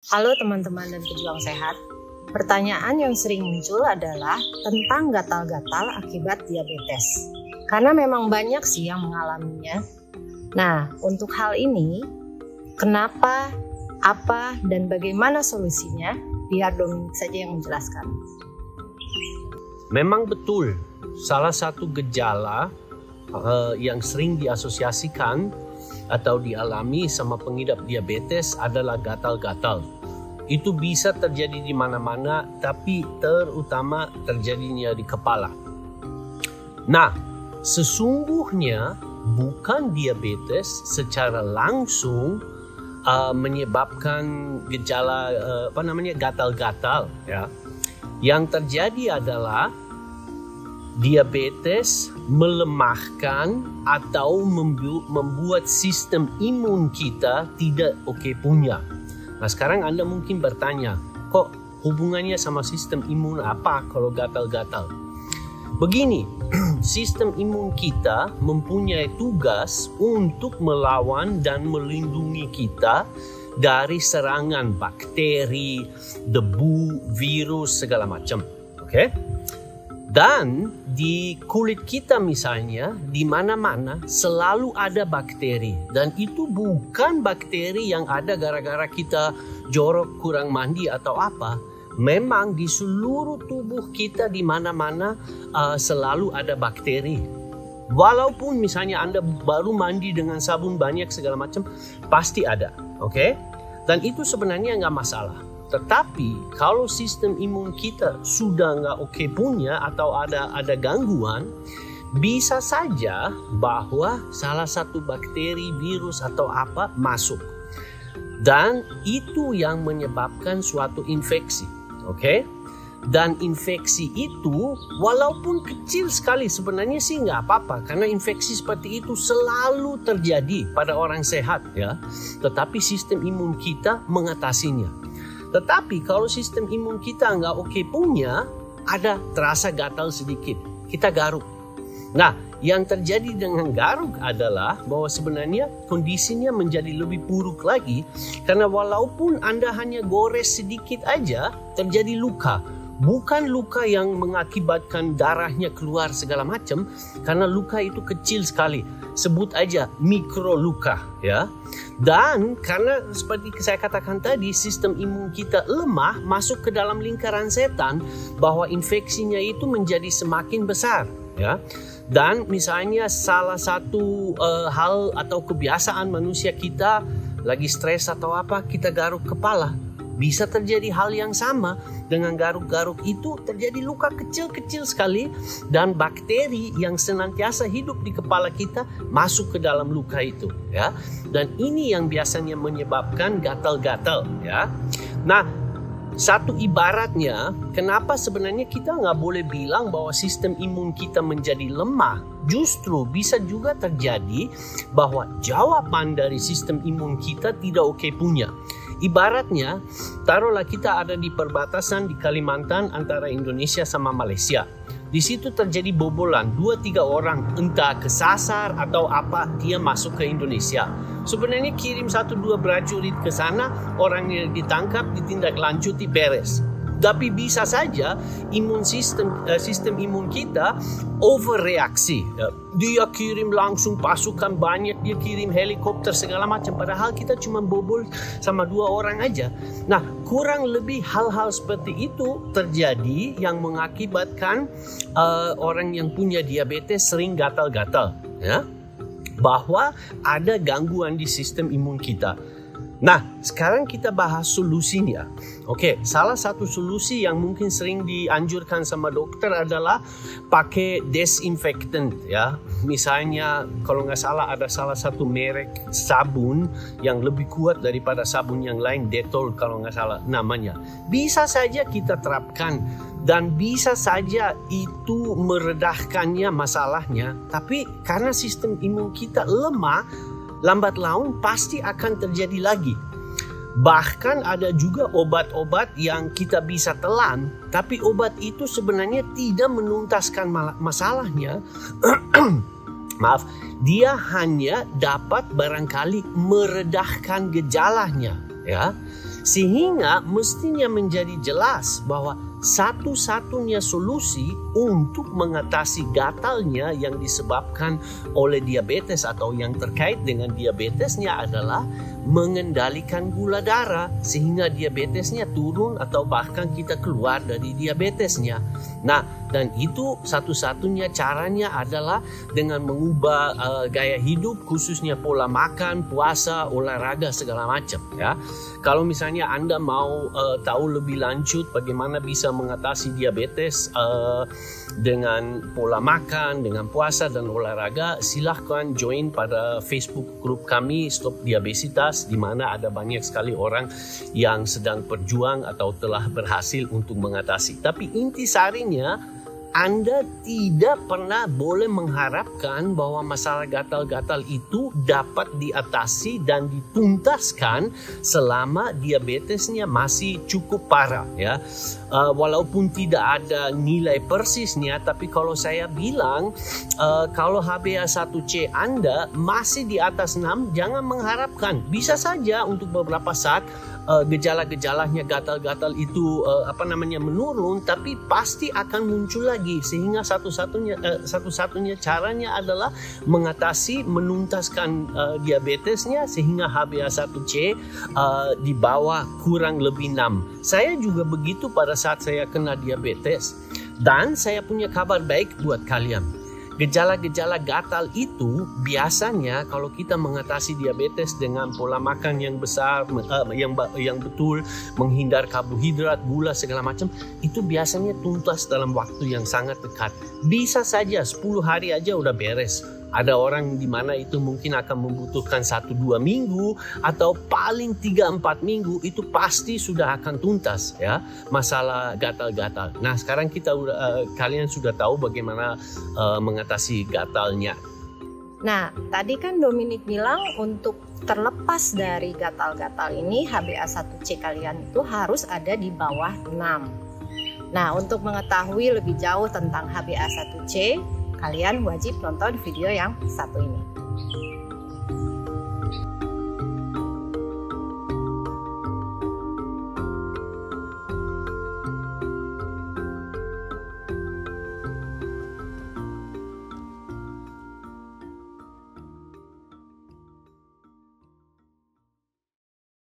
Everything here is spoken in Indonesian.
Halo teman-teman dan pejuang sehat. Pertanyaan yang sering muncul adalah tentang gatal-gatal akibat diabetes. Karena memang banyak sih yang mengalaminya. Nah, untuk hal ini, kenapa, apa, dan bagaimana solusinya? Biar Dominik saja yang menjelaskan. Memang betul, salah satu gejala yang sering diasosiasikan atau dialami sama pengidap diabetes adalah gatal-gatal. Itu bisa terjadi di mana-mana, tapi terutama terjadinya di kepala. Nah, sesungguhnya bukan diabetes secara langsung menyebabkan gejala gatal-gatal, ya. Yang terjadi adalah diabetes melemahkan atau membuat sistem imun kita tidak oke punya. Nah, sekarang Anda mungkin bertanya, kok hubungannya sama sistem imun apa kalau gatal-gatal? Begini, sistem imun kita mempunyai tugas untuk melawan dan melindungi kita dari serangan bakteri, debu, virus, segala macam. Oke? Dan di kulit kita misalnya, di mana-mana selalu ada bakteri. Dan itu bukan bakteri yang ada gara-gara kita jorok, kurang mandi atau apa. Memang di seluruh tubuh kita di mana-mana selalu ada bakteri. Walaupun misalnya Anda baru mandi dengan sabun banyak segala macam, pasti ada. Oke? Dan itu sebenarnya nggak masalah. Tetapi kalau sistem imun kita sudah nggak oke punya atau ada gangguan, bisa saja bahwa salah satu bakteri, virus atau apa masuk. Dan itu yang menyebabkan suatu infeksi. Oke? Dan infeksi itu walaupun kecil sekali sebenarnya sih nggak apa-apa. Karena infeksi seperti itu selalu terjadi pada orang sehat, ya. Tetapi sistem imun kita mengatasinya. Tetapi kalau sistem imun kita nggak oke punya, ada terasa gatal sedikit. Kita garuk. Nah, yang terjadi dengan garuk adalah bahwa sebenarnya kondisinya menjadi lebih buruk lagi. Karena walaupun Anda hanya gores sedikit aja, terjadi luka. Bukan luka yang mengakibatkan darahnya keluar segala macam. Karena luka itu kecil sekali. Sebut aja mikro luka, ya. Dan karena seperti saya katakan tadi, sistem imun kita lemah, masuk ke dalam lingkaran setan, bahwa infeksinya itu menjadi semakin besar, ya. Dan misalnya salah satu hal atau kebiasaan manusia kita lagi stres atau apa, kita garuk kepala. Bisa terjadi hal yang sama dengan garuk-garuk itu, terjadi luka kecil-kecil sekali dan bakteri yang senantiasa hidup di kepala kita masuk ke dalam luka itu, ya. Dan ini yang biasanya menyebabkan gatal-gatal, ya. Nah, satu ibaratnya, kenapa sebenarnya kita nggak boleh bilang bahwa sistem imun kita menjadi lemah? Justru bisa juga terjadi bahwa jawaban dari sistem imun kita tidak oke punya. Ibaratnya, taruhlah kita ada di perbatasan di Kalimantan antara Indonesia sama Malaysia. Di situ terjadi bobolan, 2-3 orang entah kesasar atau apa, dia masuk ke Indonesia. Sebenarnya kirim 1-2 prajurit ke sana, orangnya ditangkap, ditindaklanjuti, beres. Tapi bisa saja sistem imun kita overreaksi. Dia kirim langsung pasukan banyak, dia kirim helikopter segala macam. Padahal kita cuma bobol sama 2 orang aja. Nah, kurang lebih hal-hal seperti itu terjadi yang mengakibatkan orang yang punya diabetes sering gatal-gatal, ya. Bahwa ada gangguan di sistem imun kita. Nah, sekarang kita bahas solusinya. Oke, salah satu solusi yang mungkin sering dianjurkan sama dokter adalah pakai desinfektan, ya. Misalnya, kalau nggak salah ada salah satu merek sabun yang lebih kuat daripada sabun yang lain, Dettol kalau nggak salah namanya. Bisa saja kita terapkan dan bisa saja itu meredahkannya masalahnya. Tapi karena sistem imun kita lemah, lambat laun pasti akan terjadi lagi. Bahkan ada juga obat-obat yang kita bisa telan, tapi obat itu sebenarnya tidak menuntaskan masalahnya. Maaf, dia hanya dapat barangkali meredahkan gejalanya, ya. Sehingga mestinya menjadi jelas bahwa satu-satunya solusi untuk mengatasi gatalnya yang disebabkan oleh diabetes atau yang terkait dengan diabetesnya adalah mengendalikan gula darah sehingga diabetesnya turun atau bahkan kita keluar dari diabetesnya. Nah, dan itu satu-satunya caranya adalah dengan mengubah gaya hidup, khususnya pola makan, puasa, olahraga segala macam ya. Kalau misalnya Anda mau tahu lebih lanjut bagaimana bisa mengatasi diabetes dengan pola makan, dengan puasa dan olahraga, silahkan join pada Facebook grup kami Stop Diabesitas, di mana ada banyak sekali orang yang sedang berjuang atau telah berhasil untuk mengatasi. Tapi intisarinya, Anda tidak pernah boleh mengharapkan bahwa masalah gatal-gatal itu dapat diatasi dan dituntaskan selama diabetesnya masih cukup parah ya. Walaupun tidak ada nilai persisnya, tapi kalau saya bilang kalau HbA1c Anda masih di atas 6, jangan mengharapkan. Bisa saja untuk beberapa saat gejala-gejalanya gatal-gatal itu menurun, tapi pasti akan muncul lagi, sehingga satu-satunya caranya adalah menuntaskan diabetesnya sehingga HbA1c di bawah kurang lebih 6. Saya juga begitu pada saat saya kena diabetes, dan saya punya kabar baik buat kalian. Gejala-gejala gatal itu biasanya kalau kita mengatasi diabetes dengan pola makan yang besar, yang betul, menghindar karbohidrat, gula segala macam, itu biasanya tuntas dalam waktu yang sangat dekat. Bisa saja 10 hari aja udah beres. Ada orang di mana itu mungkin akan membutuhkan 1-2 minggu atau paling 3-4 minggu, itu pasti sudah akan tuntas ya masalah gatal-gatal. Nah, sekarang kalian sudah tahu bagaimana mengatasi gatalnya. Nah, tadi kan Dominic bilang untuk terlepas dari gatal-gatal ini HbA1c kalian itu harus ada di bawah 6. Nah, untuk mengetahui lebih jauh tentang HbA1c, kalian wajib nonton video yang satu ini.